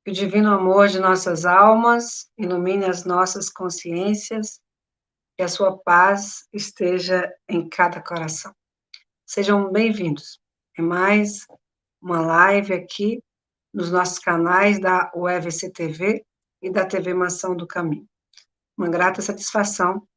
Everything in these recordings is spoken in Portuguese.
Que o divino amor de nossas almas ilumine as nossas consciências e a sua paz esteja em cada coração. Sejam bem-vindos. É mais uma live aqui nos nossos canais da UFC TV e da TV Mansão do Caminho. Uma grata satisfação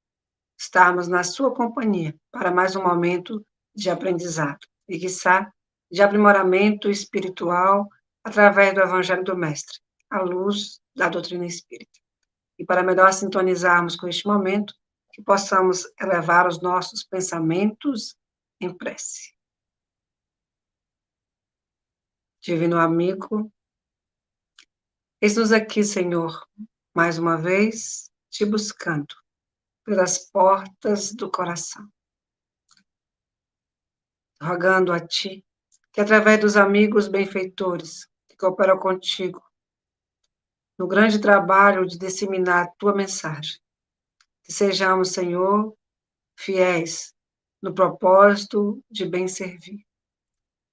estarmos na sua companhia para mais um momento de aprendizado e, quiçá, de aprimoramento espiritual através do Evangelho do Mestre, à luz da doutrina espírita. E para melhor sintonizarmos com este momento, que possamos elevar os nossos pensamentos em prece. Divino amigo, eis-nos aqui, Senhor, mais uma vez, te buscando pelas portas do coração, rogando a ti que, através dos amigos benfeitores que cooperam contigo, no grande trabalho de disseminar a tua mensagem, que sejamos, Senhor, fiéis no propósito de bem servir.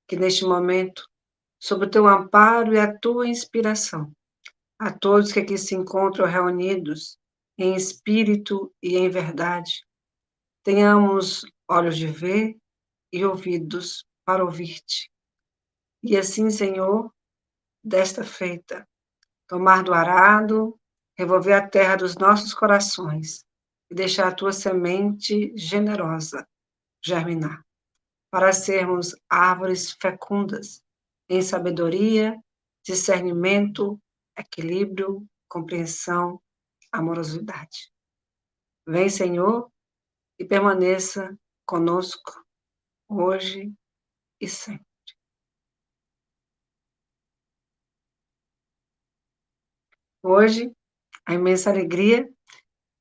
Que neste momento, sob o teu amparo e a tua inspiração, a todos que aqui se encontram reunidos em espírito e em verdade, tenhamos olhos de ver e ouvidos para ouvir-te. E assim, Senhor, desta feita, tomar do arado, revolver a terra dos nossos corações e deixar a tua semente generosa germinar, para sermos árvores fecundas em sabedoria, discernimento, equilíbrio, compreensão, amorosidade. Vem, Senhor, e permaneça conosco hoje e sempre. Hoje, a imensa alegria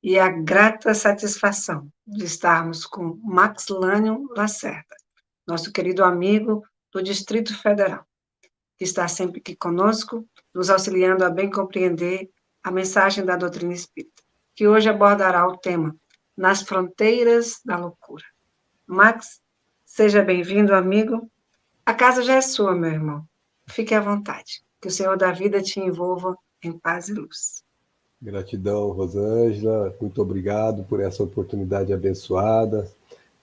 e a grata satisfação de estarmos com Max Lânio Lacerda, nosso querido amigo do Distrito Federal, que está sempre aqui conosco, nos auxiliando a bem compreender a mensagem da doutrina espírita, que hoje abordará o tema Nas Fronteiras da Loucura. Max, seja bem-vindo, amigo. A casa já é sua, meu irmão. Fique à vontade. Que o Senhor da vida te envolva em paz e luz. Gratidão, Rosângela. Muito obrigado por essa oportunidade abençoada.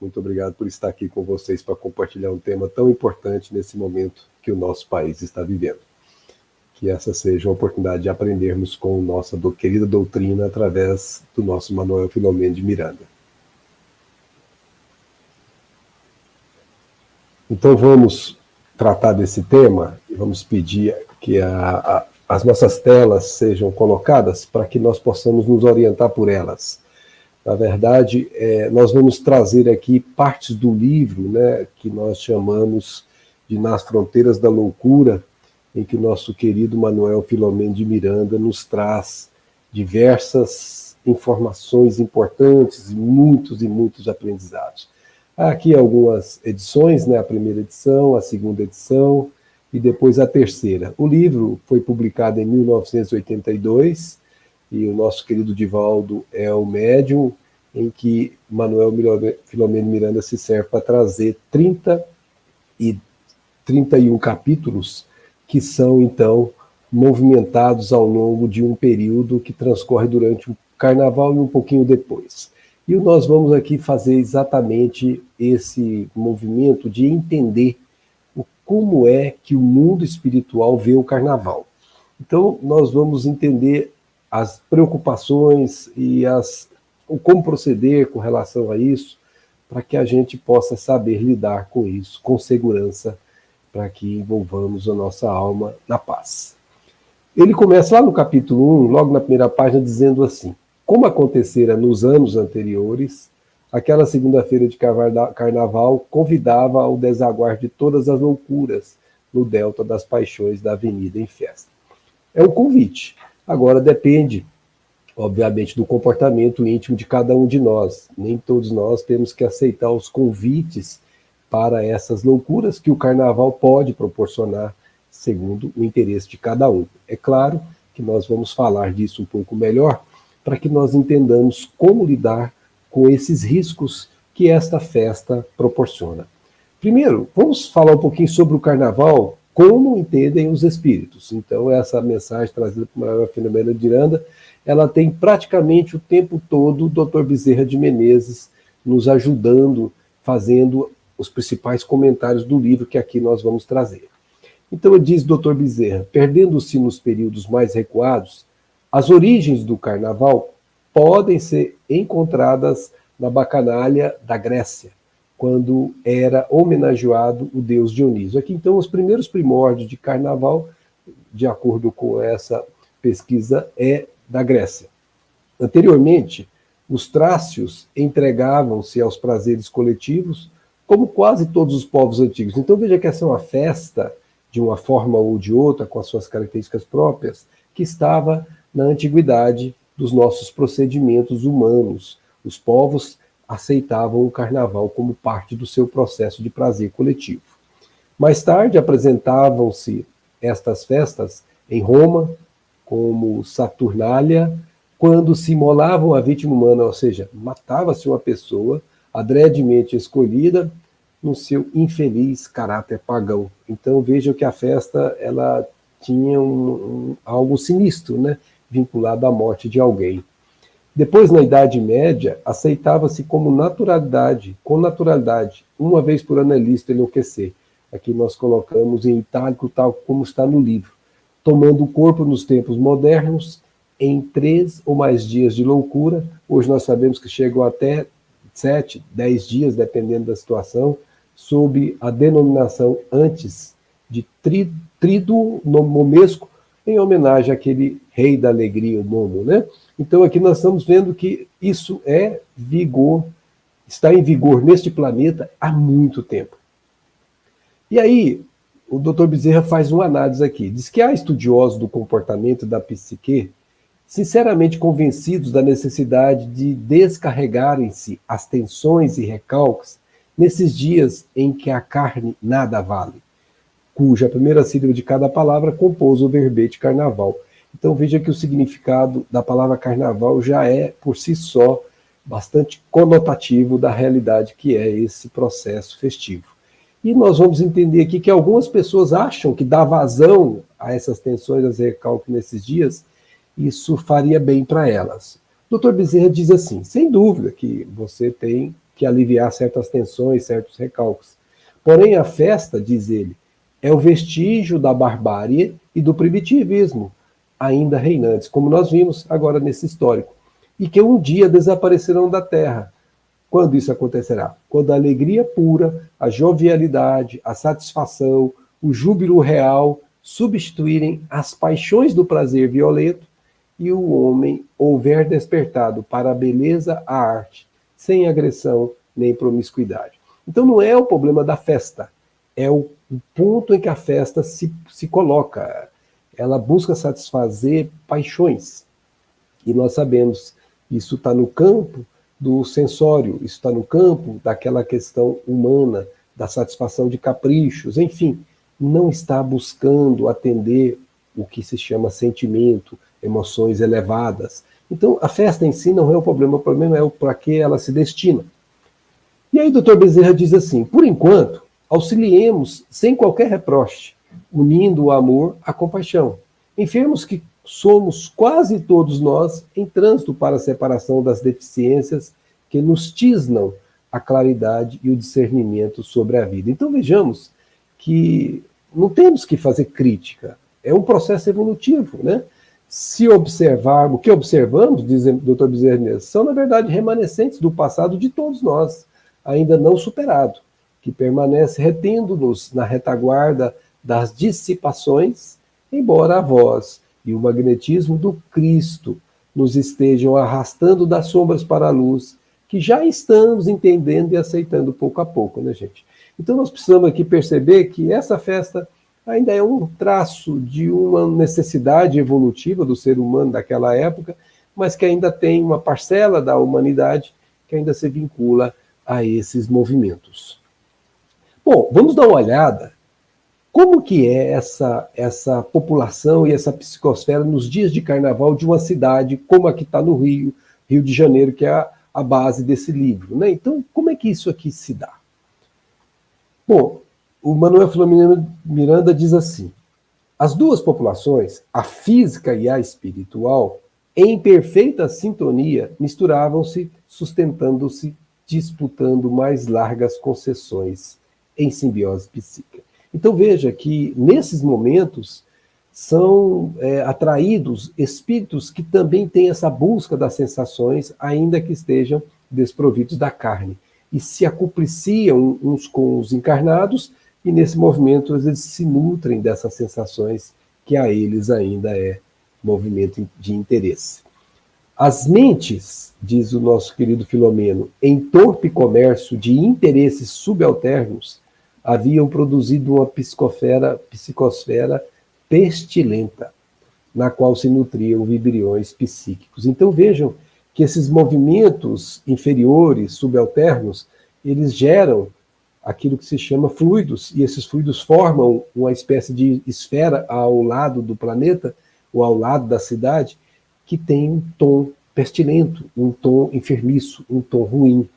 Muito obrigado por estar aqui com vocês para compartilhar um tema tão importante nesse momento que o nosso país está vivendo. Que essa seja uma oportunidade de aprendermos com nossa querida doutrina através do nosso Manuel Filomeno de Miranda. Então vamos tratar desse tema e vamos pedir que as nossas telas sejam colocadas para que nós possamos nos orientar por elas. Na verdade, nós vamos trazer aqui partes do livro, né, que nós chamamos de Nas Fronteiras da Loucura, em que o nosso querido Manuel Filomeno de Miranda nos traz diversas informações importantes e muitos aprendizados. Há aqui algumas edições, né, a primeira edição, a segunda edição e depois a terceira. O livro foi publicado em 1982, e o nosso querido Divaldo é o médium em que Manuel Filomeno Miranda se serve para trazer 30 e 31 capítulos que são, então, movimentados ao longo de um período que transcorre durante o carnaval e um pouquinho depois. E nós vamos aqui fazer exatamente esse movimento de entender como é que o mundo espiritual vê o carnaval. Então, nós vamos entender as preocupações e como proceder com relação a isso, para que a gente possa saber lidar com isso com segurança, para que envolvamos a nossa alma na paz. Ele começa lá no capítulo 1, logo na primeira página, dizendo assim: como acontecera nos anos anteriores, aquela segunda-feira de carnaval convidava ao desaguar de todas as loucuras no delta das paixões da avenida em festa. É um convite. Agora depende, obviamente, do comportamento íntimo de cada um de nós. Nem todos nós temos que aceitar os convites para essas loucuras que o carnaval pode proporcionar, segundo o interesse de cada um. É claro que nós vamos falar disso um pouco melhor, para que nós entendamos como lidar com esses riscos que esta festa proporciona. Primeiro, vamos falar um pouquinho sobre o carnaval, como entendem os espíritos. Então, essa mensagem trazida por Maria Filomena de Miranda, ela tem praticamente o tempo todo o Dr. Bezerra de Menezes nos ajudando, fazendo os principais comentários do livro que aqui nós vamos trazer. Então, diz Dr. Bezerra, perdendo-se nos períodos mais recuados, as origens do carnaval podem ser encontradas na bacanalha da Grécia, quando era homenageado o deus Dionísio. Aqui, então, os primeiros primórdios de carnaval, de acordo com essa pesquisa, é da Grécia. Anteriormente, os trácios entregavam-se aos prazeres coletivos, como quase todos os povos antigos. Então, veja que essa é uma festa, de uma forma ou de outra, com as suas características próprias, que estava na antiguidade dos nossos procedimentos humanos. Os povos aceitavam o carnaval como parte do seu processo de prazer coletivo. Mais tarde apresentavam-se estas festas em Roma, como Saturnália, quando se imolavam a vítima humana, ou seja, matava-se uma pessoa adredemente escolhida no seu infeliz caráter pagão. Então vejam que a festa ela tinha algo sinistro, né, vinculado à morte de alguém. Depois, na Idade Média, aceitava-se com naturalidade, uma vez por ano é lícito enlouquecer. Aqui nós colocamos em itálico, tal como está no livro. Tomando o corpo nos tempos modernos, em 3 ou mais dias de loucura, hoje nós sabemos que chegam até 7, 10 dias, dependendo da situação, sob a denominação antes de Tríduo Momesco, em homenagem àquele rei da alegria, o Momo, né? Então aqui nós estamos vendo que isso está em vigor neste planeta há muito tempo. E aí, o Dr. Bezerra faz uma análise aqui. Diz que há estudiosos do comportamento da psique sinceramente convencidos da necessidade de descarregarem-se as tensões e recalques nesses dias em que a carne nada vale, cuja primeira sílaba de cada palavra compôs o verbete carnaval. Então veja que o significado da palavra carnaval já é, por si só, bastante conotativo da realidade que é esse processo festivo. E nós vamos entender aqui que algumas pessoas acham que dar vazão a essas tensões, a recalques nesses dias, isso faria bem para elas. O Dr. Bezerra diz assim, sem dúvida que você tem que aliviar certas tensões, certos recalques. Porém, a festa, diz ele, é o vestígio da barbárie e do primitivismo, ainda reinantes, como nós vimos agora nesse histórico, e que um dia desaparecerão da Terra. Quando isso acontecerá? Quando a alegria pura, a jovialidade, a satisfação, o júbilo real substituírem as paixões do prazer violento e o homem houver despertado para a beleza, a arte, sem agressão nem promiscuidade. Então não é o problema da festa, é o ponto em que a festa se coloca. Ela busca satisfazer paixões. E nós sabemos, isso está no campo do sensório, isso está no campo daquela questão humana, da satisfação de caprichos, enfim, não está buscando atender o que se chama sentimento, emoções elevadas. Então, a festa em si não é o problema é para que ela se destina. E aí, Dr. Bezerra diz assim, por enquanto, auxiliemos sem qualquer reproche, unindo o amor à compaixão. Enfermos que somos quase todos nós em trânsito para a separação das deficiências que nos tisnam a claridade e o discernimento sobre a vida. Então vejamos que não temos que fazer crítica, é um processo evolutivo, né? Se observarmos, o que observamos, diz o Dr. Bezerra, são na verdade remanescentes do passado de todos nós, ainda não superado, que permanece retendo-nos na retaguarda das dissipações, embora a voz e o magnetismo do Cristo nos estejam arrastando das sombras para a luz, que já estamos entendendo e aceitando pouco a pouco, né, gente? Então nós precisamos aqui perceber que essa festa ainda é um traço de uma necessidade evolutiva do ser humano daquela época, mas que ainda tem uma parcela da humanidade que ainda se vincula a esses movimentos. Bom, vamos dar uma olhada como que é essa população e essa psicosfera nos dias de carnaval de uma cidade como a que está no Rio de Janeiro, que é a base desse livro, né? Então, como é que isso aqui se dá? Bom, o Manuel Filomeno Miranda diz assim: as duas populações, a física e a espiritual, em perfeita sintonia, misturavam-se, sustentando-se, disputando mais largas concessões em simbiose psíquica. Então veja que nesses momentos são atraídos espíritos que também têm essa busca das sensações, ainda que estejam desprovidos da carne, e se acopliciam uns com os encarnados, e nesse movimento eles se nutrem dessas sensações que a eles ainda é movimento de interesse. As mentes, diz o nosso querido Filomeno, em torpe comércio de interesses subalternos, haviam produzido uma psicosfera pestilenta, na qual se nutriam vibriões psíquicos. Então vejam que esses movimentos inferiores, subalternos, eles geram aquilo que se chama fluidos, e esses fluidos formam uma espécie de esfera ao lado do planeta, ou ao lado da cidade, que tem um tom pestilento, um tom enfermiço, um tom ruim.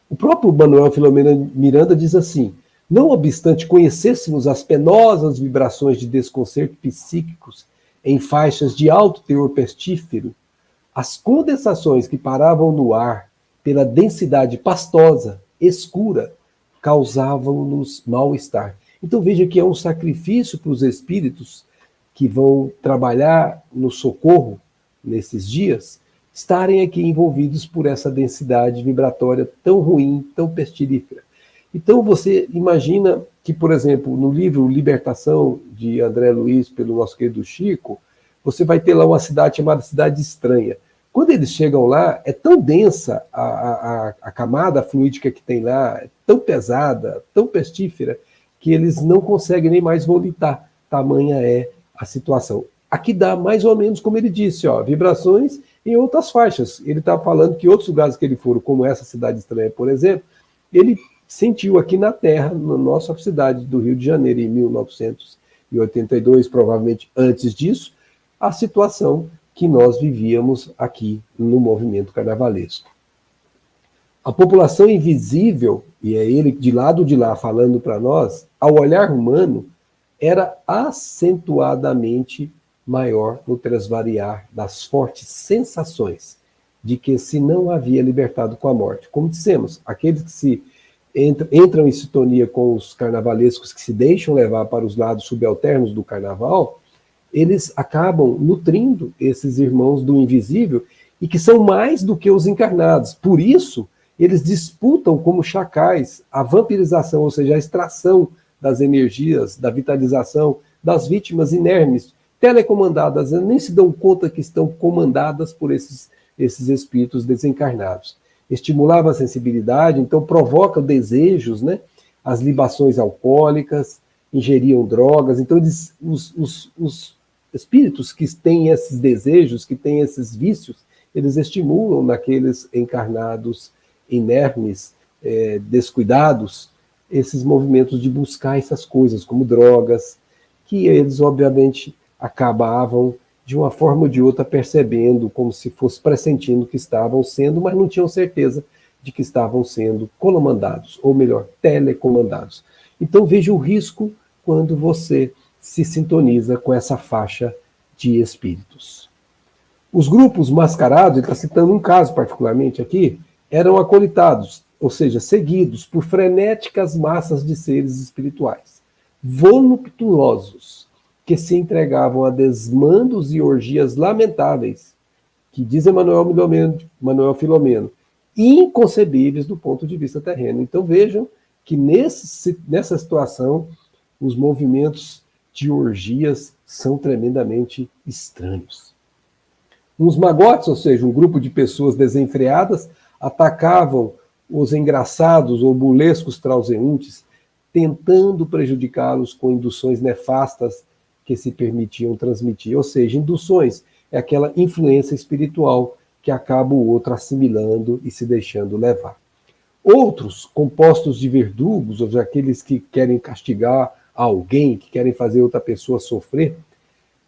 O próprio Manuel Filomeno Miranda diz assim: não obstante conhecêssemos as penosas vibrações de desconcerto psíquicos em faixas de alto teor pestífero, as condensações que paravam no ar pela densidade pastosa, escura, causavam-nos mal-estar. Então veja que é um sacrifício para os espíritos que vão trabalhar no socorro nesses dias, estarem aqui envolvidos por essa densidade vibratória tão ruim, tão pestilífera. Então você imagina que, por exemplo, no livro Libertação, de André Luiz, pelo nosso querido Chico, você vai ter lá uma cidade chamada Cidade Estranha. Quando eles chegam lá, é tão densa a camada fluídica que tem lá, é tão pesada, tão pestífera, que eles não conseguem nem mais volitar. Tamanha é a situação. Aqui dá mais ou menos como ele disse, ó, vibrações em outras faixas. Ele está falando que outros lugares que ele foram, como essa Cidade Estranha, por exemplo, ele sentiu aqui na Terra, na nossa cidade do Rio de Janeiro, em 1982, provavelmente antes disso, a situação que nós vivíamos aqui no movimento carnavalesco. A população invisível, e é ele de lado de lá falando para nós, ao olhar humano, era acentuadamente maior no transvariar das fortes sensações de que se não havia libertado com a morte. Como dissemos, aqueles que se entram em sintonia com os carnavalescos que se deixam levar para os lados subalternos do carnaval, eles acabam nutrindo esses irmãos do invisível e que são mais do que os encarnados. Por isso, eles disputam como chacais a vampirização, ou seja, a extração das energias, da vitalização das vítimas inermes, telecomandadas, nem se dão conta que estão comandadas por esses espíritos desencarnados. Estimulava a sensibilidade, então provoca desejos, né? As libações alcoólicas, ingeriam drogas, então os espíritos que têm esses desejos, que têm esses vícios, eles estimulam naqueles encarnados inermes, descuidados, esses movimentos de buscar essas coisas, como drogas, que eles, obviamente, acabavam, de uma forma ou de outra, percebendo, como se fosse pressentindo que estavam sendo, mas não tinham certeza de que estavam sendo comandados, ou melhor, telecomandados. Então veja o risco quando você se sintoniza com essa faixa de espíritos. Os grupos mascarados, ele está citando um caso particularmente aqui, eram acolitados, ou seja, seguidos por frenéticas massas de seres espirituais, voluptuosos, que se entregavam a desmandos e orgias lamentáveis, que diz Manuel Filomeno, inconcebíveis do ponto de vista terreno. Então vejam que nessa situação os movimentos de orgias são tremendamente estranhos. Uns magotes, ou seja, um grupo de pessoas desenfreadas, atacavam os engraçados ou burlescos transeuntes, tentando prejudicá-los com induções nefastas que se permitiam transmitir. Ou seja, induções é aquela influência espiritual que acaba o outro assimilando e se deixando levar. Outros, compostos de verdugos, ou seja, aqueles que querem castigar alguém, que querem fazer outra pessoa sofrer,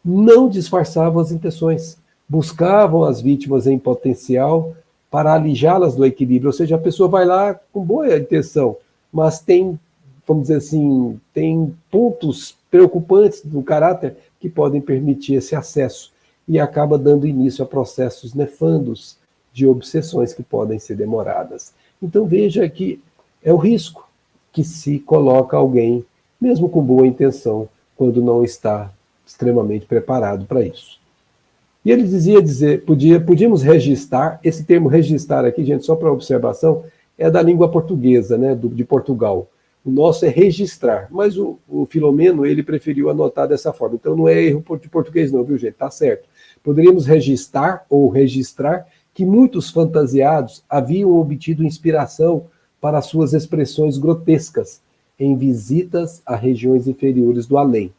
não disfarçavam as intenções, buscavam as vítimas em potencial para alijá-las do equilíbrio. Ou seja, a pessoa vai lá com boa intenção, mas tem vamos dizer assim, tem pontos preocupantes do caráter que podem permitir esse acesso e acaba dando início a processos nefandos de obsessões que podem ser demoradas. Então veja que é o risco que se coloca alguém, mesmo com boa intenção, quando não está extremamente preparado para isso. E ele podíamos registrar, esse termo registrar aqui, gente, só para observação, é da língua portuguesa, né, de Portugal. O nosso é registrar, mas o Filomeno, ele preferiu anotar dessa forma. Então não é erro de português não, viu, gente? Tá certo. Poderíamos registrar ou registrar que muitos fantasiados haviam obtido inspiração para suas expressões grotescas em visitas a regiões inferiores do além,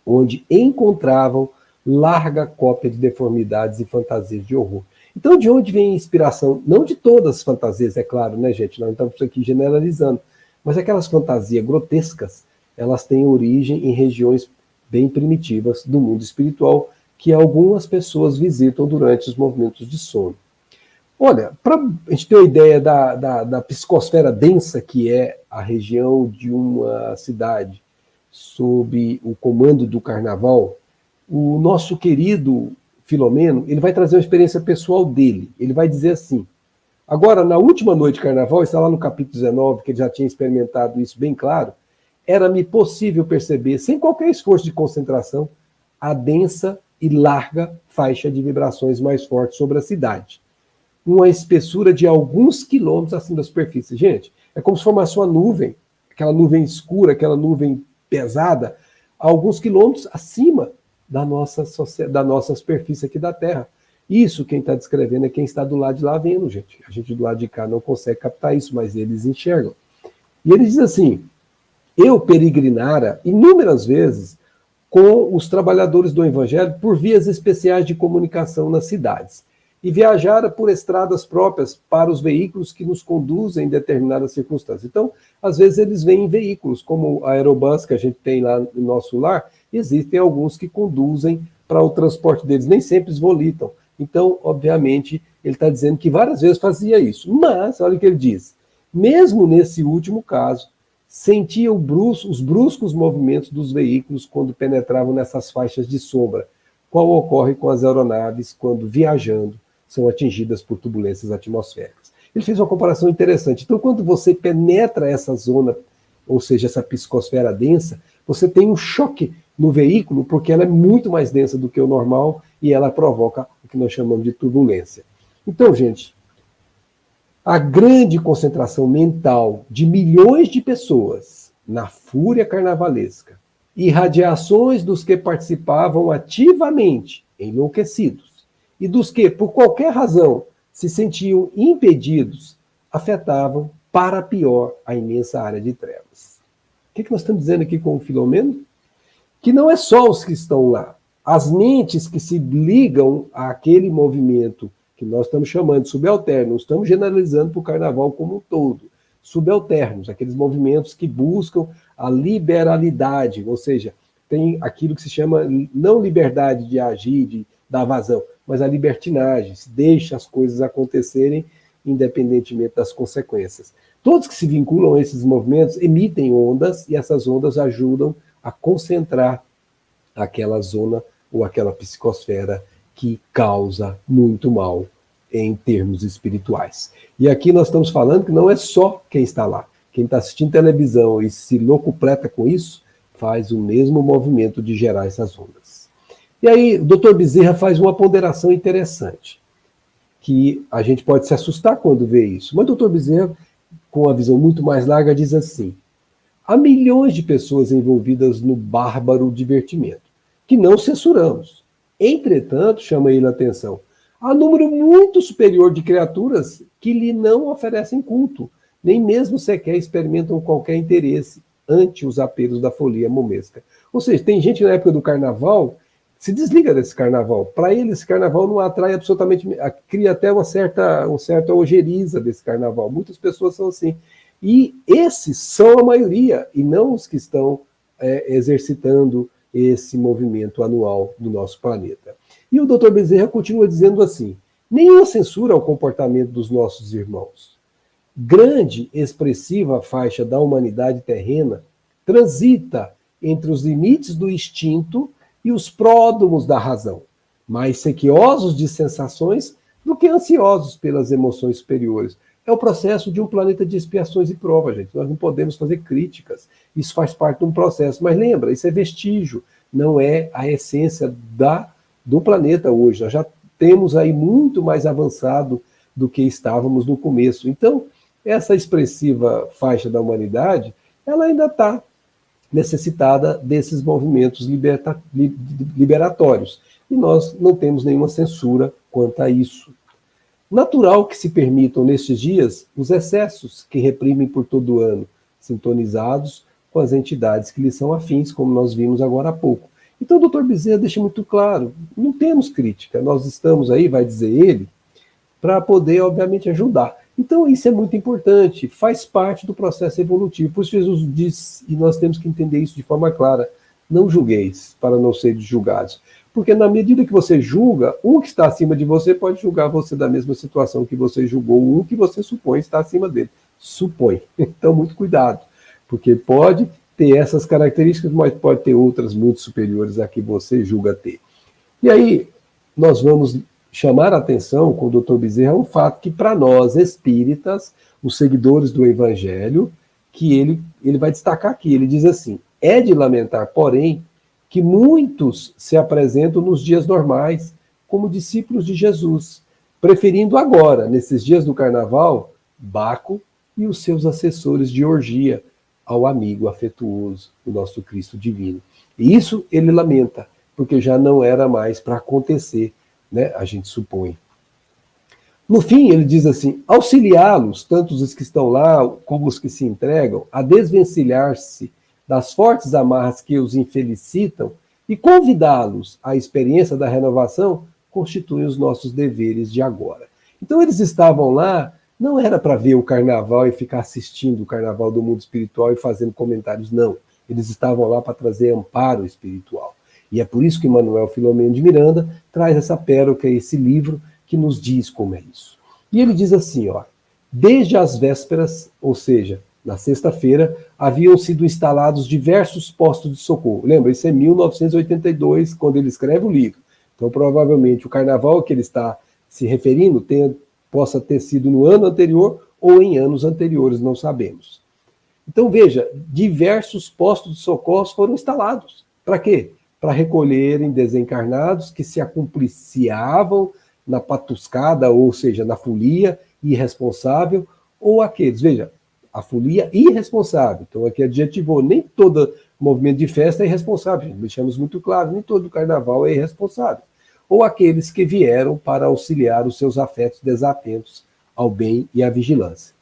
onde encontravam larga cópia de deformidades e fantasias de horror. Então, de onde vem a inspiração? Não de todas as fantasias, é claro, né, gente? Nós não estamos aqui generalizando. Mas aquelas fantasias grotescas, elas têm origem em regiões bem primitivas do mundo espiritual, que algumas pessoas visitam durante os movimentos de sono. Olha, para a gente ter uma ideia da psicosfera densa que é a região de uma cidade sob o comando do carnaval, o nosso querido Filomeno, ele vai trazer uma experiência pessoal dele. Ele vai dizer assim: agora, na última noite de carnaval, está lá no capítulo 19, que ele já tinha experimentado isso bem claro, era-me possível perceber, sem qualquer esforço de concentração, a densa e larga faixa de vibrações mais fortes sobre a cidade. Uma espessura de alguns quilômetros acima da superfície. Gente, é como se formasse uma nuvem, aquela nuvem escura, aquela nuvem pesada, a alguns quilômetros acima da nossa superfície aqui da Terra. Isso quem está descrevendo é quem está do lado de lá vendo, gente. A gente do lado de cá não consegue captar isso, mas eles enxergam. E ele diz assim: eu peregrinara inúmeras vezes com os trabalhadores do Evangelho por vias especiais de comunicação nas cidades e viajara por estradas próprias para os veículos que nos conduzem em determinadas circunstâncias. Então, às vezes eles vêm em veículos, como a Aerobus que a gente tem lá no nosso lar, existem alguns que conduzem para o transporte deles, nem sempre volitam. Então, obviamente, ele está dizendo que várias vezes fazia isso. Mas, olha o que ele diz, mesmo nesse último caso, sentia os bruscos movimentos dos veículos quando penetravam nessas faixas de sombra, qual ocorre com as aeronaves quando, viajando, são atingidas por turbulências atmosféricas. Ele fez uma comparação interessante. Então, quando você penetra essa zona, ou seja, essa psicosfera densa, você tem um choque no veículo, porque ela é muito mais densa do que o normal e ela provoca o que nós chamamos de turbulência. Então, gente, a grande concentração mental de milhões de pessoas na fúria carnavalesca e radiações dos que participavam ativamente, enlouquecidos, e dos que, por qualquer razão, se sentiam impedidos, afetavam para pior a imensa área de trevas. O que nós estamos dizendo aqui com o Filomeno? Que não é só os que estão lá. As mentes que se ligam àquele movimento que nós estamos chamando de subalternos, estamos generalizando para o carnaval como um todo. Subalternos, aqueles movimentos que buscam a liberalidade, ou seja, tem aquilo que se chama não liberdade de agir, de dar vazão, mas a libertinagem, se deixa as coisas acontecerem independentemente das consequências. Todos que se vinculam a esses movimentos emitem ondas e essas ondas ajudam a concentrar aquela zona ou aquela psicosfera que causa muito mal em termos espirituais. E aqui nós estamos falando que não é só quem está lá. Quem está assistindo televisão e se locupleta com isso, faz o mesmo movimento de gerar essas ondas. E aí o Dr. Bezerra faz uma ponderação interessante, que a gente pode se assustar quando vê isso. Mas o Dr. Bezerra, com uma visão muito mais larga, diz assim: há milhões de pessoas envolvidas no bárbaro divertimento, que não censuramos. Entretanto, chama ele a atenção, há número muito superior de criaturas que lhe não oferecem culto, nem mesmo sequer experimentam qualquer interesse ante os apelos da folia momesca. Ou seja, tem gente na época do carnaval se desliga desse carnaval. Para ele, esse carnaval não atrai absolutamente... Cria até uma certa ojeriza desse carnaval. Muitas pessoas são assim. E esses são a maioria, e não os que estão exercitando esse movimento anual do nosso planeta. E o Dr. Bezerra continua dizendo assim: nenhuma censura ao comportamento dos nossos irmãos. grande, expressiva faixa da humanidade terrena transita entre os limites do instinto e os pródromos da razão, mais sequiosos de sensações do que ansiosos pelas emoções superiores. É o processo de um planeta de expiações e provas, gente. Nós não podemos fazer críticas. Isso faz parte de um processo. Mas lembra, isso é vestígio, não é a essência do planeta hoje. Nós já temos aí muito mais avançado do que estávamos no começo. Então, essa expressiva faixa da humanidade, ela ainda está necessitada desses movimentos liberatórios. E nós não temos nenhuma censura quanto a isso. Natural que se permitam, nestes dias, os excessos que reprimem por todo o ano, sintonizados com as entidades que lhes são afins, como nós vimos agora há pouco. Então o doutor Bezerra deixa muito claro, não temos crítica, nós estamos aí, vai dizer ele, para poder, obviamente, ajudar. Então isso é muito importante, faz parte do processo evolutivo. Por isso Jesus diz, e nós temos que entender isso de forma clara, não julgueis para não seres julgados. Porque na medida que você julga, um que está acima de você pode julgar você da mesma situação que você julgou, um que você supõe está acima dele. Supõe. Então, muito cuidado. Porque pode ter essas características, mas pode ter outras muito superiores a que você julga ter. E aí, nós vamos chamar a atenção com o Dr. Bezerra o fato que, para nós espíritas, os seguidores do Evangelho, que ele vai destacar aqui, ele diz assim, é de lamentar, porém, que muitos se apresentam nos dias normais como discípulos de Jesus, preferindo agora, nesses dias do carnaval, Baco e os seus assessores de orgia ao amigo afetuoso, o nosso Cristo divino. E isso ele lamenta, porque já não era mais para acontecer, né? A gente supõe. No fim, ele diz assim, auxiliá-los, tanto os que estão lá como os que se entregam, a desvencilhar-se das fortes amarras que os infelicitam e convidá-los à experiência da renovação constituem os nossos deveres de agora. Então eles estavam lá, não era para ver o carnaval e ficar assistindo o carnaval do mundo espiritual e fazendo comentários, não. Eles estavam lá para trazer amparo espiritual. E é por isso que Manuel Filomeno de Miranda traz essa pérola, esse livro, que nos diz como é isso. E ele diz assim, ó, desde as vésperas, ou seja, na sexta-feira, haviam sido instalados diversos postos de socorro. Lembra, isso é 1982, quando ele escreve o livro. Então, provavelmente, o carnaval que ele está se referindo possa ter sido no ano anterior ou em anos anteriores, não sabemos. Então, veja, diversos postos de socorro foram instalados. Para quê? Para recolherem desencarnados que se acumpliciavam na patuscada, ou seja, na folia irresponsável, ou aqueles, veja, a folia irresponsável. Então aqui adjetivou, nem todo movimento de festa é irresponsável, deixamos muito claro, nem todo carnaval é irresponsável. Ou aqueles que vieram para auxiliar os seus afetos desatentos ao bem e à vigilância.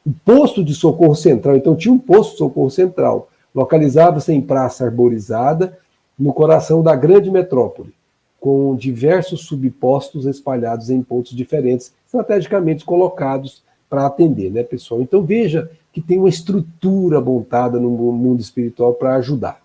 O posto de socorro central, então tinha um posto de socorro central, localizava-se em praça arborizada, no coração da grande metrópole, com diversos subpostos espalhados em pontos diferentes, estrategicamente colocados para atender, né, pessoal? Então veja que tem uma estrutura montada no mundo espiritual para ajudar.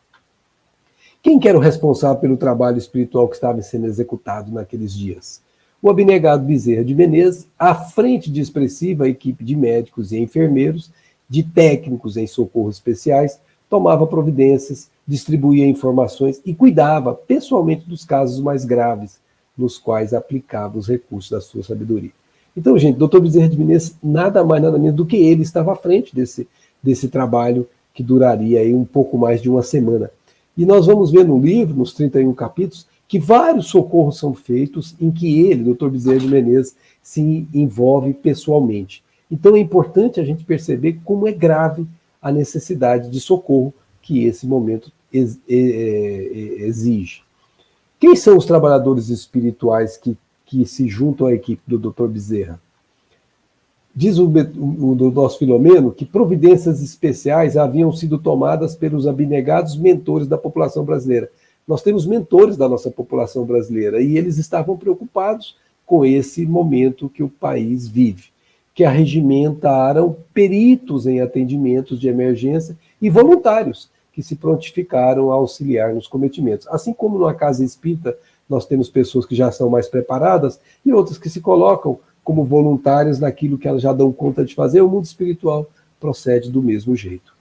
Quem que era o responsável pelo trabalho espiritual que estava sendo executado naqueles dias? O abnegado Bezerra de Menezes, à frente de expressiva equipe de médicos e enfermeiros, de técnicos em socorros especiais, tomava providências, distribuía informações e cuidava pessoalmente dos casos mais graves, nos quais aplicava os recursos da sua sabedoria. Então, gente, Dr. Bezerra de Menezes, nada mais, nada menos do que ele estava à frente desse trabalho que duraria aí um pouco mais de uma semana. E nós vamos ver no livro, nos 31 capítulos, que vários socorros são feitos em que ele, Dr. Bezerra de Menezes, se envolve pessoalmente. Então é importante a gente perceber como é grave a necessidade de socorro que esse momento exige. Quem são os trabalhadores espirituais que se juntam à equipe do Dr. Bezerra? Diz o nosso Filomeno que providências especiais haviam sido tomadas pelos abnegados mentores da população brasileira. Nós temos mentores da nossa população brasileira e eles estavam preocupados com esse momento que o país vive, que arregimentaram peritos em atendimentos de emergência e voluntários que se prontificaram a auxiliar nos cometimentos. Assim como numa casa espírita nós temos pessoas que já são mais preparadas e outras que se colocam como voluntárias naquilo que elas já dão conta de fazer, o mundo espiritual procede do mesmo jeito.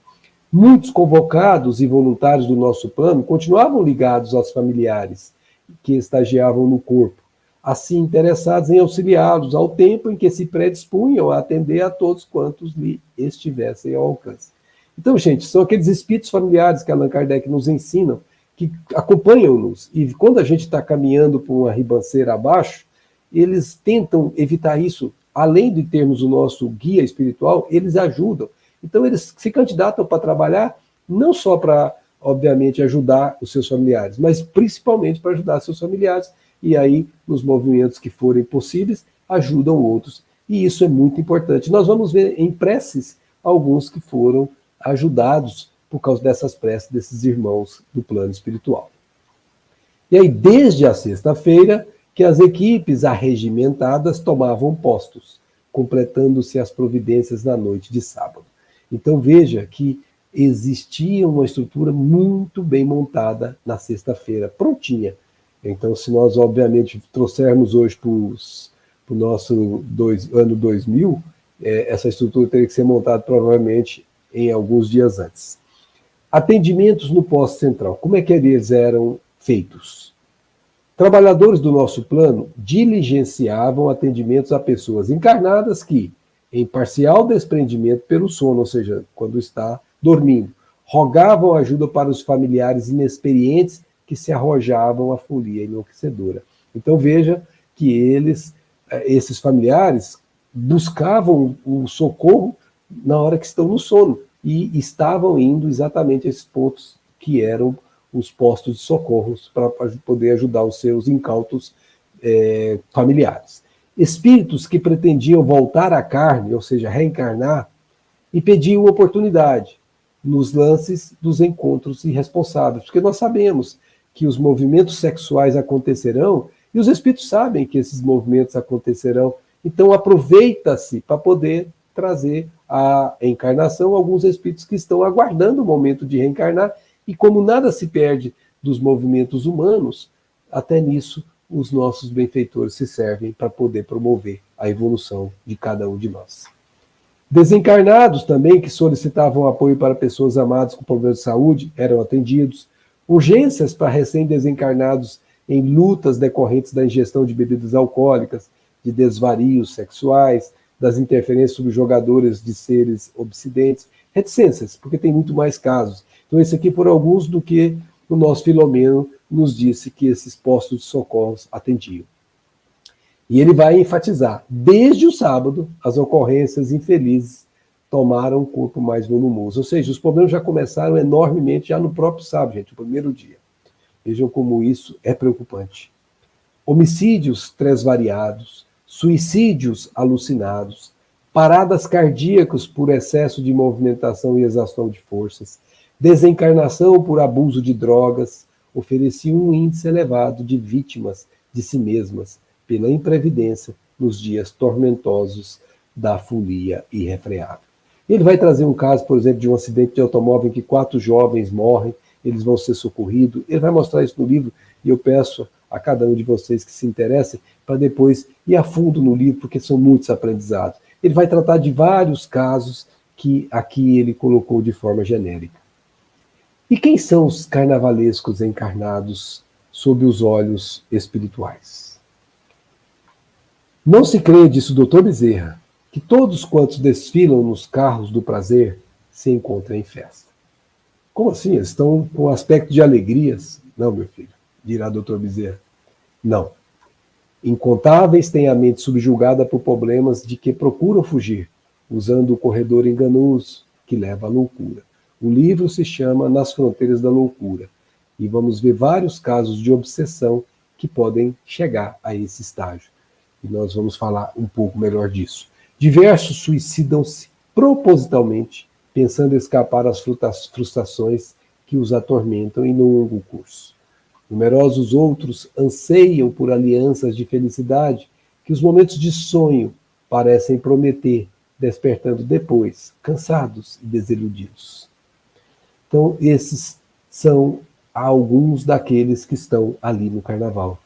Muitos convocados e voluntários do nosso plano continuavam ligados aos familiares que estagiavam no corpo, assim interessados em auxiliá-los ao tempo em que se predispunham a atender a todos quantos lhe estivessem ao alcance. Então, gente, são aqueles espíritos familiares que Allan Kardec nos ensina, que acompanham-nos, e quando a gente está caminhando por uma ribanceira abaixo, eles tentam evitar isso. Além de termos o nosso guia espiritual, eles ajudam. Então, eles se candidatam para trabalhar, não só para, obviamente, ajudar os seus familiares, mas principalmente para ajudar seus familiares, e aí, nos movimentos que forem possíveis, ajudam outros. E isso é muito importante. Nós vamos ver em preces alguns que foram ajudados por causa dessas preces desses irmãos do plano espiritual. E aí, desde a sexta-feira, que as equipes arregimentadas tomavam postos, completando-se as providências na noite de sábado. Então veja que existia uma estrutura muito bem montada na sexta-feira, prontinha. Então, se nós, obviamente, trouxermos hoje para o nosso ano 2000, essa estrutura teria que ser montada provavelmente em alguns dias antes. Atendimentos no posto central. Como é que eles eram feitos? Trabalhadores do nosso plano diligenciavam atendimentos a pessoas encarnadas que, em parcial desprendimento pelo sono, ou seja, quando está dormindo, rogavam ajuda para os familiares inexperientes que se arrojavam à folia enlouquecedora. Então veja que esses familiares, buscavam o socorro na hora que estão no sono e estavam indo exatamente a esses pontos que eram os postos de socorros para poder ajudar os seus incautos familiares. Espíritos que pretendiam voltar à carne, ou seja, reencarnar, e pediam oportunidade nos lances dos encontros irresponsáveis, porque nós sabemos que os movimentos sexuais acontecerão e os espíritos sabem que esses movimentos acontecerão, então aproveita-se para poder trazer à encarnação alguns espíritos que estão aguardando o momento de reencarnar. E como nada se perde dos movimentos humanos, até nisso os nossos benfeitores se servem para poder promover a evolução de cada um de nós. Desencarnados também, que solicitavam apoio para pessoas amadas com problemas de saúde, eram atendidos. Urgências para recém-desencarnados em lutas decorrentes da ingestão de bebidas alcoólicas, de desvarios sexuais, das interferências subjugadoras de seres obsidentes. Reticências, porque tem muito mais casos. Então, esses aqui foram alguns do que o nosso Filomeno nos disse que esses postos de socorros atendiam. E ele vai enfatizar, desde o sábado, as ocorrências infelizes tomaram um corpo mais volumoso. Ou seja, os problemas já começaram enormemente já no próprio sábado, gente, o primeiro dia. Vejam como isso é preocupante. Homicídios tresvariados, suicídios alucinados, paradas cardíacas por excesso de movimentação e exaustão de forças, desencarnação por abuso de drogas, ofereciam um índice elevado de vítimas de si mesmas pela imprevidência nos dias tormentosos da folia irrefreável. Ele vai trazer um caso, por exemplo, de um acidente de automóvel em que 4 jovens morrem, eles vão ser socorridos. Ele vai mostrar isso no livro e eu peço a cada um de vocês que se interessem para depois ir a fundo no livro, porque são muitos aprendizados. Ele vai tratar de vários casos que aqui ele colocou de forma genérica. E quem são os carnavalescos encarnados sob os olhos espirituais? Não se crê, disse o Dr. Bezerra, que todos quantos desfilam nos carros do prazer se encontram em festa. Como assim? Eles estão com aspecto de alegrias? Não, meu filho, dirá Dr. Bezerra. Não. Incontáveis têm a mente subjugada por problemas de que procuram fugir, usando o corredor enganoso que leva à loucura. O livro se chama Nas Fronteiras da Loucura, e vamos ver vários casos de obsessão que podem chegar a esse estágio. E nós vamos falar um pouco melhor disso. Diversos suicidam-se propositalmente, pensando escapar às frustrações que os atormentam em longo curso. Numerosos outros anseiam por alianças de felicidade que os momentos de sonho parecem prometer, despertando depois, cansados e desiludidos. Então, esses são alguns daqueles que estão ali no carnaval.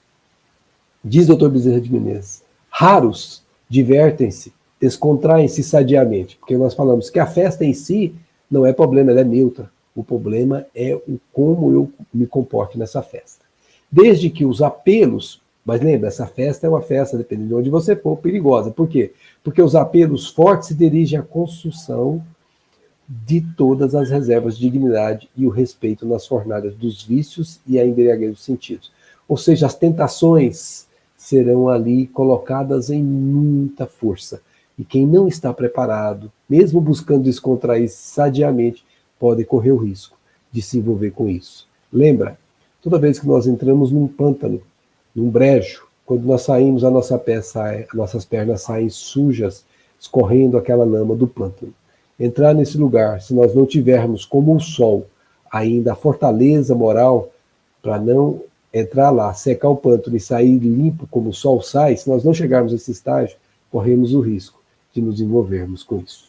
Diz Dr. Bezerra de Menezes, raros divertem-se, descontraem-se sadiamente, porque nós falamos que a festa em si não é problema, ela é neutra. O problema é o como eu me comporto nessa festa. Desde que os apelos, mas lembra, essa festa é uma festa, dependendo de onde você for, perigosa. Por quê? Porque os apelos fortes se dirigem à construção de todas as reservas de dignidade e o respeito nas fornadas dos vícios e a embriaguez dos sentidos. Ou seja, as tentações serão ali colocadas em muita força. E quem não está preparado, mesmo buscando descontrair sadiamente, pode correr o risco de se envolver com isso. Lembra, toda vez que nós entramos num pântano, num brejo, quando nós saímos, nossas pernas saem sujas, escorrendo aquela lama do pântano. Entrar nesse lugar, se nós não tivermos como o sol ainda a fortaleza moral para não entrar lá, secar o pântano e sair limpo como o sol sai, se nós não chegarmos a esse estágio, corremos o risco de nos envolvermos com isso.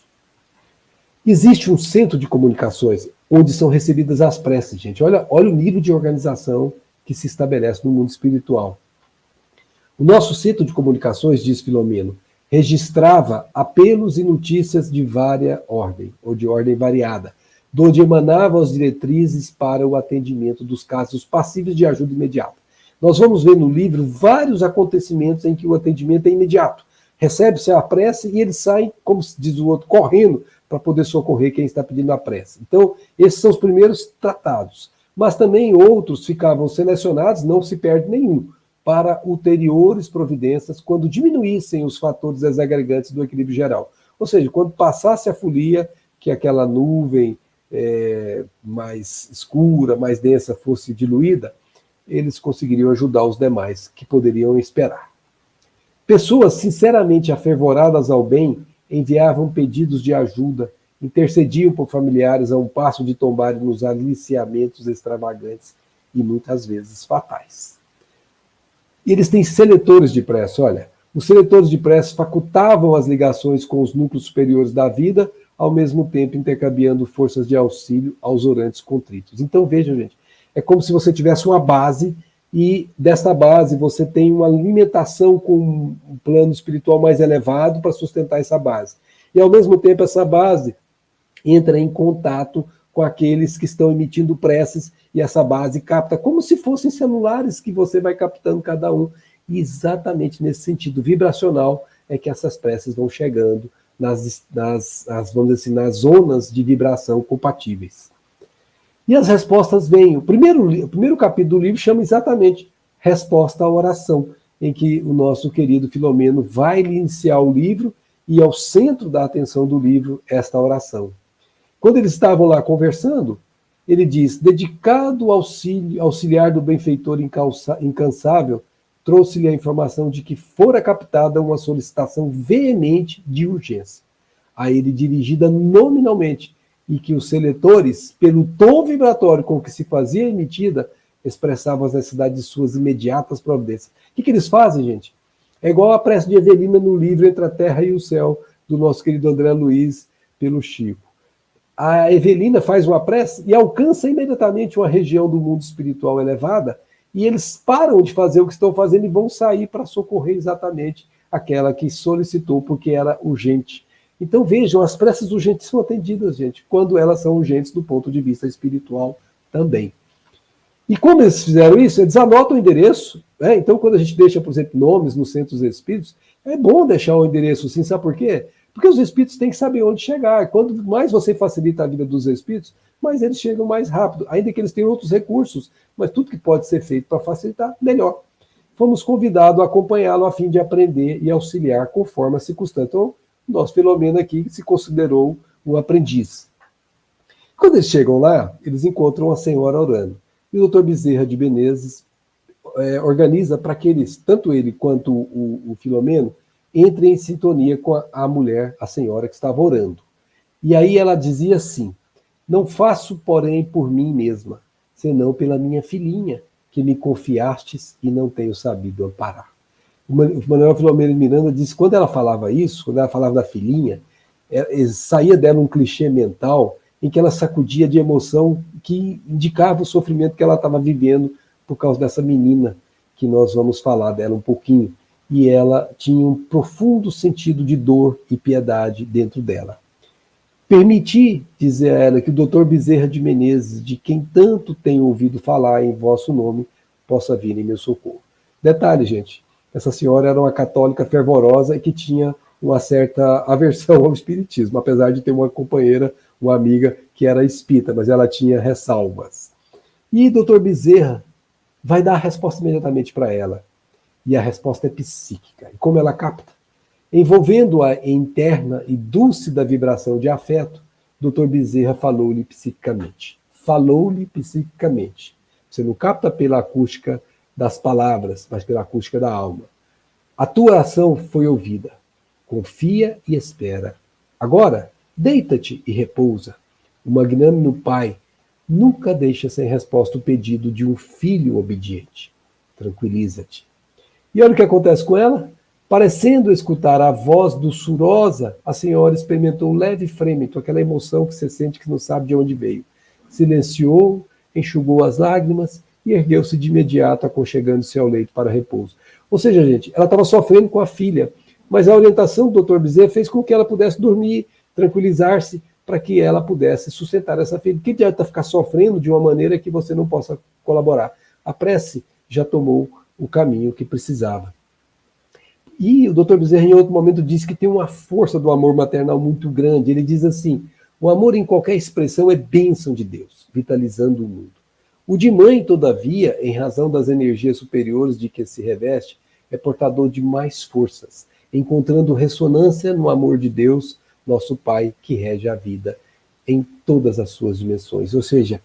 Existe um centro de comunicações onde são recebidas as preces, gente. Olha o nível de organização que se estabelece no mundo espiritual. O nosso centro de comunicações, diz Filomeno, registrava apelos e notícias de vária ordem, ou de ordem variada, de onde emanavam as diretrizes para o atendimento dos casos passíveis de ajuda imediata. Nós vamos ver no livro vários acontecimentos em que o atendimento é imediato. Recebe-se a prece e eles saem, como diz o outro, correndo para poder socorrer quem está pedindo a prece. Então, esses são os primeiros tratados. Mas também outros ficavam selecionados, não se perde nenhum, para ulteriores providências quando diminuíssem os fatores desagregantes do equilíbrio geral. Ou seja, quando passasse a folia, que aquela nuvem mais escura, mais densa fosse diluída, eles conseguiriam ajudar os demais que poderiam esperar. Pessoas sinceramente afervoradas ao bem enviavam pedidos de ajuda, intercediam por familiares a um passo de tombarem nos aliciamentos extravagantes e muitas vezes fatais. E eles têm seletores de prece, olha. Os seletores de prece facultavam as ligações com os núcleos superiores da vida, ao mesmo tempo intercambiando forças de auxílio aos orantes contritos. Então, veja, gente, é como se você tivesse uma base e dessa base você tem uma alimentação com um plano espiritual mais elevado para sustentar essa base. E, ao mesmo tempo, essa base entra em contato com aqueles que estão emitindo preces e essa base capta, como se fossem celulares que você vai captando cada um. E exatamente nesse sentido vibracional é que essas preces vão chegando vamos dizer assim, nas zonas de vibração compatíveis. E as respostas vêm. O primeiro capítulo do livro chama exatamente Resposta à Oração, em que o nosso querido Filomeno vai iniciar o livro e ao centro da atenção do livro esta oração. Quando eles estavam lá conversando, ele diz, dedicado ao auxiliar do benfeitor incansável, trouxe-lhe a informação de que fora captada uma solicitação veemente de urgência, a ele dirigida nominalmente, e que os seletores, pelo tom vibratório com que se fazia emitida, expressavam as necessidades de suas imediatas providências. O que eles fazem, gente? É igual a prece de Evelina no livro Entre a Terra e o Céu, do nosso querido André Luiz, pelo Chico. A Evelina faz uma prece e alcança imediatamente uma região do mundo espiritual elevada, e eles param de fazer o que estão fazendo e vão sair para socorrer exatamente aquela que solicitou, porque era urgente. Então vejam, as preces urgentes são atendidas, gente, quando elas são urgentes do ponto de vista espiritual também. E como eles fizeram isso, eles anotam o endereço, né? Então quando a gente deixa, por exemplo, nomes nos centros espíritos, é bom deixar o endereço assim, sabe por quê? Porque os espíritos têm que saber onde chegar. Quanto mais você facilita a vida dos espíritos, mais eles chegam mais rápido, ainda que eles tenham outros recursos, mas tudo que pode ser feito para facilitar, melhor. Fomos convidados a acompanhá-lo a fim de aprender e auxiliar conforme a circunstância. Então, nosso Filomeno aqui se considerou um aprendiz. Quando eles chegam lá, eles encontram a senhora orando. E o Dr. Bezerra de Menezes organiza para que eles, tanto ele quanto o Filomeno, entrem em sintonia com a mulher, a senhora que estava orando. E aí ela dizia assim, não faço, porém, por mim mesma, senão pela minha filhinha, que me confiastes e não tenho sabido amparar. O Manuel Filomeno de Miranda disse que quando ela falava isso, quando ela falava da filhinha, saía dela um clichê mental em que ela sacudia de emoção que indicava o sofrimento que ela estava vivendo por causa dessa menina, que nós vamos falar dela um pouquinho. e ela tinha um profundo sentido de dor e piedade dentro dela. Permiti, dizia ela, que o Dr. Bezerra de Menezes, de quem tanto tenho ouvido falar em vosso nome, possa vir em meu socorro. Detalhe, gente, essa senhora era uma católica fervorosa e que tinha uma certa aversão ao espiritismo, apesar de ter uma companheira, uma amiga, que era espírita, mas ela tinha ressalvas. E Dr. Bezerra vai dar a resposta imediatamente para ela. E a resposta é psíquica. E como ela capta? Envolvendo-a em interna e dúlcida vibração de afeto, Dr. Bezerra falou-lhe psiquicamente. Falou-lhe psiquicamente. Você não capta pela acústica das palavras, mas pela acústica da alma. A tua ação foi ouvida. Confia e espera. Agora, deita-te e repousa. O magnânimo Pai nunca deixa sem resposta o pedido de um filho obediente. Tranquiliza-te. E olha o que acontece com ela. Parecendo escutar a voz doçurosa, a senhora experimentou um leve frêmito, aquela emoção que você sente que não sabe de onde veio. Silenciou, enxugou as lágrimas e ergueu-se de imediato, aconchegando-se ao leito para repouso. Ou seja, gente, ela estava sofrendo com a filha, mas a orientação do Dr. Bezerra fez com que ela pudesse dormir, tranquilizar-se, para que ela pudesse sustentar essa filha. Que adianta ficar sofrendo de uma maneira que você não possa colaborar? A prece já tomou o caminho que precisava. E o Dr. Bezerra, em outro momento, disse que tem uma força do amor maternal muito grande. Ele diz assim: o amor em qualquer expressão é bênção de Deus, vitalizando o mundo. O de mãe, todavia, em razão das energias superiores de que se reveste, é portador de mais forças, encontrando ressonância no amor de Deus, nosso Pai, que rege a vida em todas as suas dimensões. Ou seja,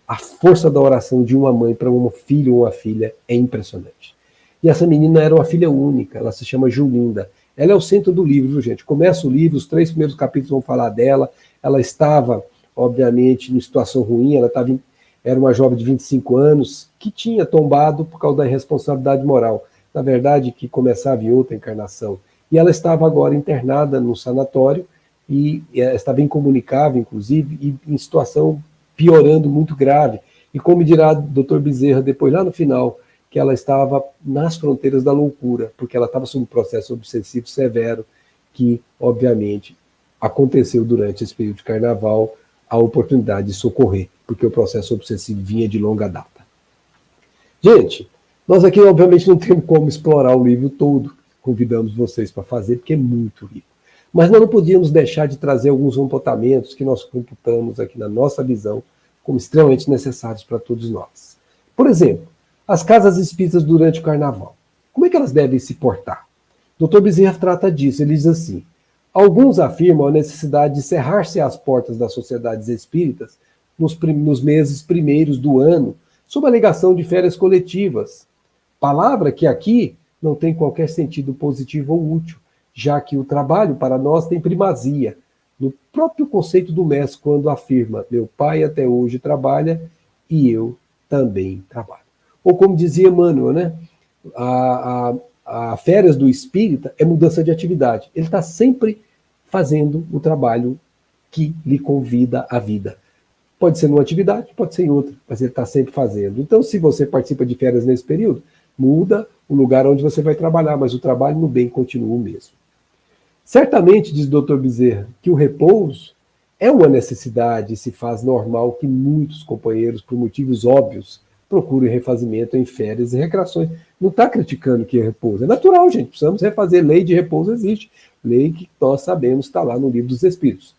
a força da oração de uma mãe para um filho ou uma filha é impressionante. E essa menina era uma filha única, ela se chama Julinda. Ela é o centro do livro, gente. Começa o livro, os 3 primeiros capítulos vão falar dela. Ela estava, obviamente, em situação ruim, era uma jovem de 25 anos que tinha tombado por causa da irresponsabilidade moral. Na verdade, que começava em outra encarnação. E ela estava agora internada no sanatório e estava incomunicável, inclusive, e em situação piorando muito grave. E como dirá o Dr. Bezerra depois, lá no final, que ela estava nas fronteiras da loucura, porque ela estava sob um processo obsessivo severo, que, obviamente, aconteceu durante esse período de carnaval, a oportunidade de socorrer, porque o processo obsessivo vinha de longa data. Gente, nós aqui, obviamente, não temos como explorar o livro todo, convidamos vocês para fazer, porque é muito rico. Mas nós não podíamos deixar de trazer alguns comportamentos que nós computamos aqui na nossa visão como extremamente necessários para todos nós. Por exemplo, as casas espíritas durante o carnaval. Como é que elas devem se portar? Dr. Bezerra trata disso. Ele diz assim: alguns afirmam a necessidade de cerrar-se às portas das sociedades espíritas nos meses primeiros do ano, sob a alegação de férias coletivas. Palavra que aqui não tem qualquer sentido positivo ou útil, já que o trabalho para nós tem primazia. No próprio conceito do mestre, quando afirma: meu pai até hoje trabalha e eu também trabalho. Ou como dizia Emmanuel, né? A férias do espírita é mudança de atividade. Ele está sempre fazendo o trabalho que lhe convida à vida. Pode ser numa atividade, pode ser em outra, mas ele está sempre fazendo. Então, se você participa de férias nesse período, muda o lugar onde você vai trabalhar, mas o trabalho no bem continua o mesmo. Certamente, diz o Dr. Bezerra, que o repouso é uma necessidade e se faz normal que muitos companheiros, por motivos óbvios, procurem refazimento em férias e recreações. Não está criticando que é repouso. É natural, gente. Precisamos refazer. Lei de repouso existe. Lei que nós sabemos está lá no Livro dos Espíritos.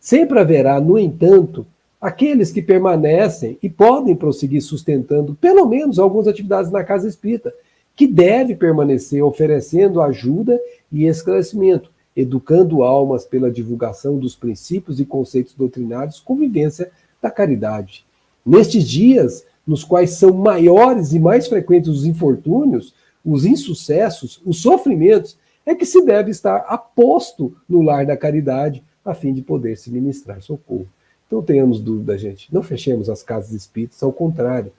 Sempre haverá, no entanto, aqueles que permanecem e podem prosseguir sustentando pelo menos algumas atividades na casa espírita, que deve permanecer oferecendo ajuda e esclarecimento, educando almas pela divulgação dos princípios e conceitos doutrinários com vivência da caridade. Nestes dias, nos quais são maiores e mais frequentes os infortúnios, os insucessos, os sofrimentos, é que se deve estar aposto no lar da caridade, a fim de poder se ministrar socorro. Então, tenhamos dúvida, gente. Não fechemos as casas espíritas, ao contrário.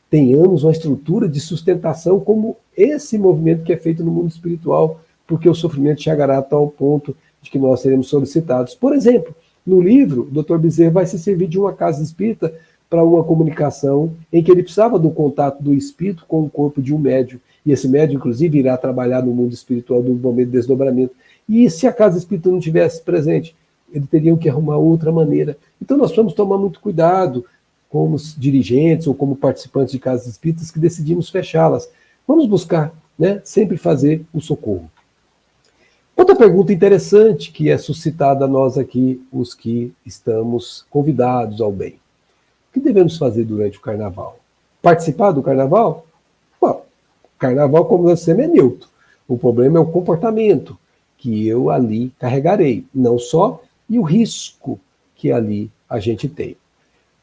Tenhamos uma estrutura de sustentação como esse movimento que é feito no mundo espiritual, porque o sofrimento chegará a tal ponto de que nós seremos solicitados. Por exemplo, no livro, o Dr. Bezerra vai se servir de uma casa espírita para uma comunicação em que ele precisava do contato do espírito com o corpo de um médium. E esse médium, inclusive, irá trabalhar no mundo espiritual do momento de desdobramento. E se a casa espírita não tivesse presente, eles teriam que arrumar outra maneira. Então nós vamos tomar muito cuidado como dirigentes ou como participantes de casas espíritas que decidimos fechá-las. Vamos buscar, né, sempre fazer o socorro. Outra pergunta interessante que é suscitada a nós aqui, os que estamos convidados ao bem. O que devemos fazer durante o carnaval? Participar do carnaval? Bom, carnaval, como nós dissemos, é neutro. O problema é o comportamento que eu ali carregarei, não só, e o risco que ali a gente tem.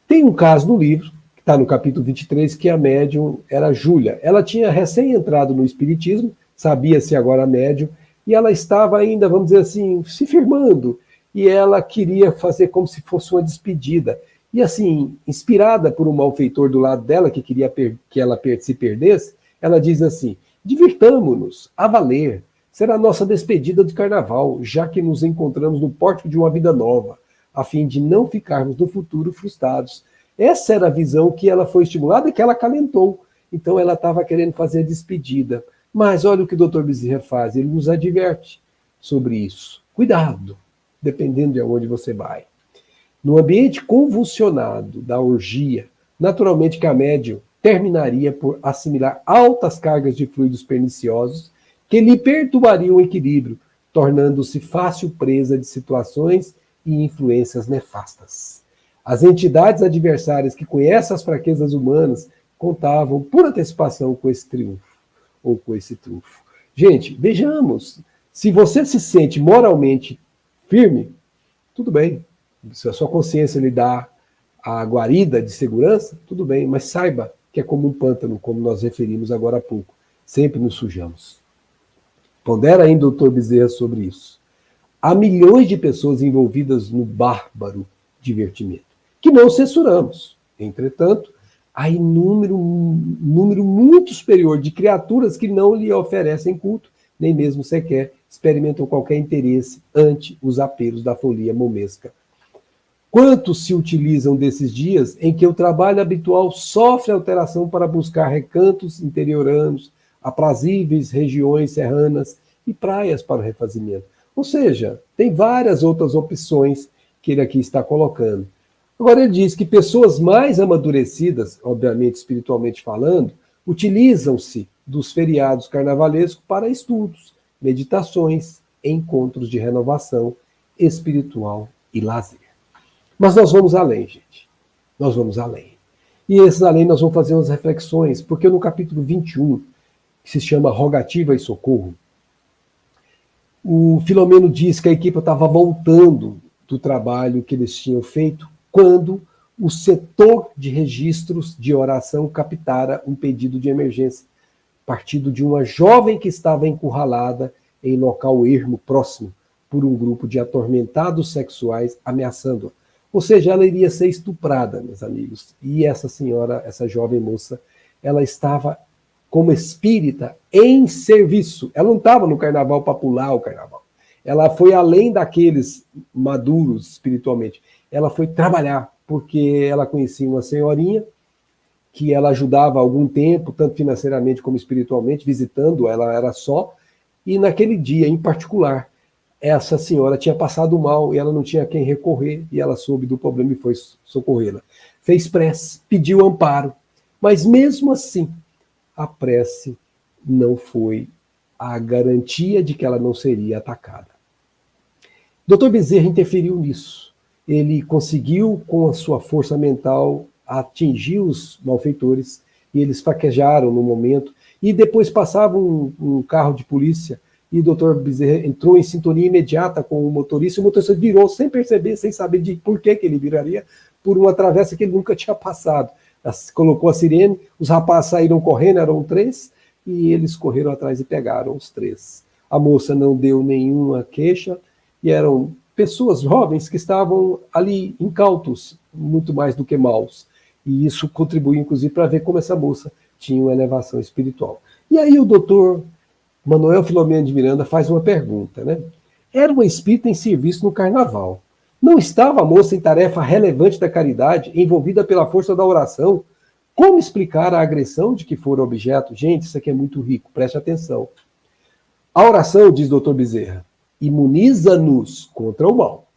Tem um caso no livro, que está no capítulo 23, que a médium era Júlia. Ela tinha recém entrado no espiritismo, sabia-se agora médium, e ela estava ainda, vamos dizer assim, se firmando, e ela queria fazer como se fosse uma despedida. E assim, inspirada por um malfeitor do lado dela, que queria que ela se perdesse, ela diz assim: divirtamo-nos, a valer, será a nossa despedida de carnaval, já que nos encontramos no pórtico de uma vida nova, a fim de não ficarmos no futuro frustrados. Essa era a visão que ela foi estimulada e que ela acalentou. Então ela estava querendo fazer a despedida. Mas olha o que o Dr. Bezerra faz, ele nos adverte sobre isso. Cuidado, dependendo de onde você vai. No ambiente convulsionado da orgia, naturalmente que a médium terminaria por assimilar altas cargas de fluidos perniciosos que lhe perturbariam o equilíbrio, tornando-se fácil presa de situações e influências nefastas. As entidades adversárias que conhecem as fraquezas humanas contavam por antecipação com esse triunfo, ou com esse trunfo. Gente, vejamos, se você se sente moralmente firme, tudo bem. Se a sua consciência lhe dá a guarida de segurança, tudo bem, mas saiba que é como um pântano, como nós referimos agora há pouco. Sempre nos sujamos. Pondera ainda o Dr. Bezerra sobre isso. Há milhões de pessoas envolvidas no bárbaro divertimento, que não censuramos. Entretanto, há número muito superior de criaturas que não lhe oferecem culto, nem mesmo sequer experimentam qualquer interesse ante os apelos da folia momesca. Quantos se utilizam desses dias em que o trabalho habitual sofre alteração para buscar recantos interioranos, aprazíveis regiões serranas e praias para o refazimento? Ou seja, tem várias outras opções que ele aqui está colocando. Agora ele diz que pessoas mais amadurecidas, obviamente espiritualmente falando, utilizam-se dos feriados carnavalescos para estudos, meditações, encontros de renovação espiritual e lazer. Mas nós vamos além, gente. Nós vamos além. E esses além nós vamos fazer umas reflexões, porque no capítulo 21, que se chama Rogativa e Socorro, o Filomeno diz que a equipe estava voltando do trabalho que eles tinham feito quando o setor de registros de oração captara um pedido de emergência, partido de uma jovem que estava encurralada em local ermo próximo por um grupo de atormentados sexuais ameaçando-a. Ou seja, ela iria ser estuprada, meus amigos. E essa senhora, essa jovem moça, ela estava como espírita em serviço. Ela não estava no carnaval para pular o carnaval. Ela foi além daqueles maduros espiritualmente. Ela foi trabalhar, porque ela conhecia uma senhorinha que ela ajudava há algum tempo, tanto financeiramente como espiritualmente, visitando, ela era só. E naquele dia, em particular, essa senhora tinha passado mal e ela não tinha a quem recorrer, e ela soube do problema e foi socorrê-la. Fez prece, pediu amparo, mas mesmo assim, a prece não foi a garantia de que ela não seria atacada. Dr. Bezerra interferiu nisso. Ele conseguiu, com a sua força mental, atingir os malfeitores, e eles fraquejaram no momento, e depois passava um carro de polícia, e o Dr. Bezerra entrou em sintonia imediata com o motorista virou sem perceber, sem saber de por que ele viraria, por uma travessa que ele nunca tinha passado. Colocou a sirene, os rapazes saíram correndo, eram 3, e eles correram atrás e pegaram os 3. A moça não deu nenhuma queixa, e eram pessoas jovens que estavam ali incautos, muito mais do que maus. E isso contribuiu, inclusive, para ver como essa moça tinha uma elevação espiritual. E aí o doutor Manuel Filomeno de Miranda faz uma pergunta, né? Era uma espírita em serviço no carnaval. Não estava a moça em tarefa relevante da caridade, envolvida pela força da oração? Como explicar a agressão de que for objeto? Gente, isso aqui é muito rico, preste atenção. A oração, diz Dr. Bezerra, imuniza-nos contra o mal,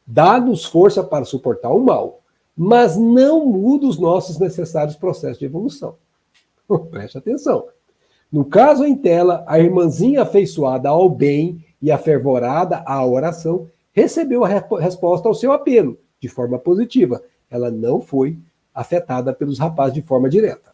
dá-nos força para suportar o mal, mas não muda os nossos necessários processos de evolução. Preste atenção. No caso em tela, a irmãzinha afeiçoada ao bem e afervorada à oração recebeu a resposta ao seu apelo, de forma positiva. Ela não foi afetada pelos rapazes de forma direta.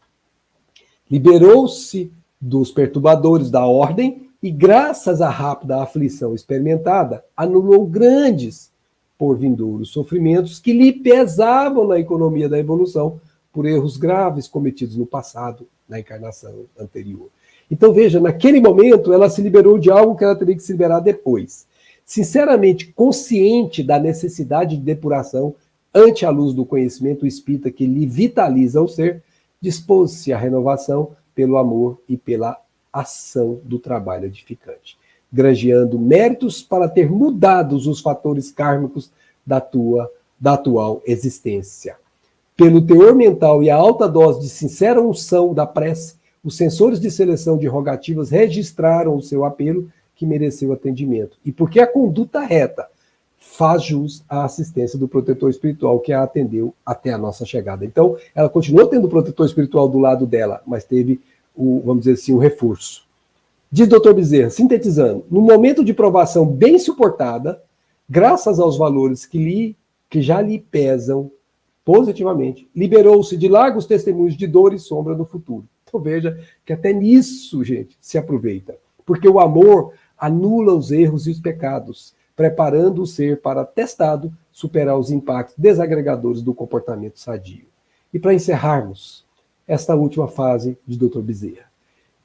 Liberou-se dos perturbadores da ordem e, graças à rápida aflição experimentada, anulou grandes por vindouros sofrimentos que lhe pesavam na economia da evolução por erros graves cometidos no passado, na encarnação anterior. Então, veja, naquele momento ela se liberou de algo que ela teria que se liberar depois. Sinceramente consciente da necessidade de depuração ante a luz do conhecimento espírita que lhe vitaliza o ser, dispôs-se à renovação pelo amor e pela ação do trabalho edificante, granjeando méritos para ter mudados os fatores kármicos da atual existência. Pelo teor mental e a alta dose de sincera unção da prece, os sensores de seleção de rogativas registraram o seu apelo, que mereceu atendimento. E porque a conduta reta faz jus à assistência do protetor espiritual que a atendeu até a nossa chegada. Então, ela continuou tendo o protetor espiritual do lado dela, mas teve, vamos dizer assim, o reforço. Diz Dr. Bezerra, sintetizando, no momento de provação bem suportada, graças aos valores que já lhe pesam positivamente, liberou-se de largos testemunhos de dor e sombra no futuro. Então veja que até nisso, gente, se aproveita. Porque o amor anula os erros e os pecados, preparando o ser para, testado, superar os impactos desagregadores do comportamento sadio. E para encerrarmos esta última fase de Dr. Bezerra.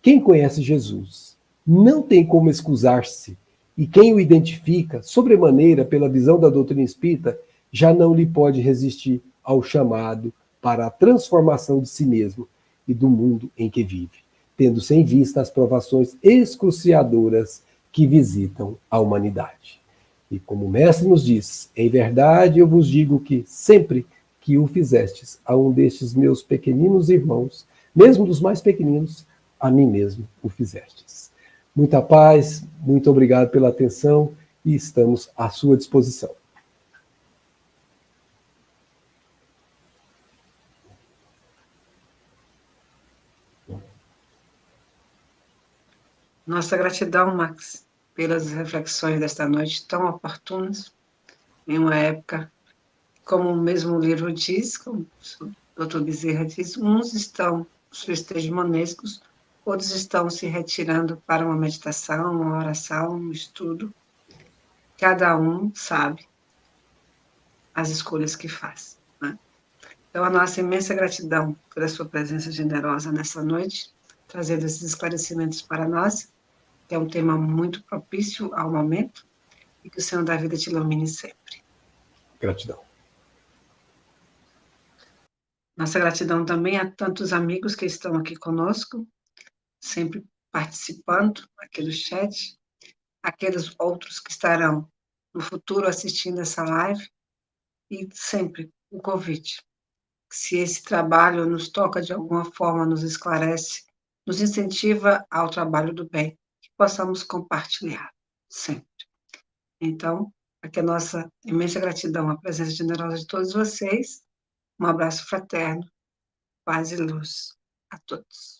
Quem conhece Jesus não tem como excusar-se, e quem o identifica, sobremaneira pela visão da doutrina espírita, já não lhe pode resistir ao chamado para a transformação de si mesmo e do mundo em que vive, tendo-se em vista as provações excruciadoras que visitam a humanidade. E como o mestre nos diz, em verdade eu vos digo que sempre que o fizestes a um destes meus pequeninos irmãos, mesmo dos mais pequeninos, a mim mesmo o fizestes. Muita paz, muito obrigado pela atenção e estamos à sua disposição. Nossa gratidão, Max, pelas reflexões desta noite tão oportunas, em uma época, como o mesmo livro diz, como o Dr. Bezerra diz, uns estão nos festejos monescos, outros estão se retirando para uma meditação, uma oração, um estudo. Cada um sabe as escolhas que faz, né? Então, a nossa imensa gratidão pela sua presença generosa nessa noite, trazendo esses esclarecimentos para nós, que é um tema muito propício ao momento, e que o Senhor da vida te ilumine sempre. Gratidão. Nossa gratidão também a tantos amigos que estão aqui conosco, sempre participando aqui do chat, aqueles outros que estarão no futuro assistindo essa live, e sempre o convite. Se esse trabalho nos toca de alguma forma, nos esclarece, nos incentiva ao trabalho do bem, que possamos compartilhar sempre. Então, aqui a nossa imensa gratidão à presença generosa de todos vocês. Um abraço fraterno, paz e luz a todos.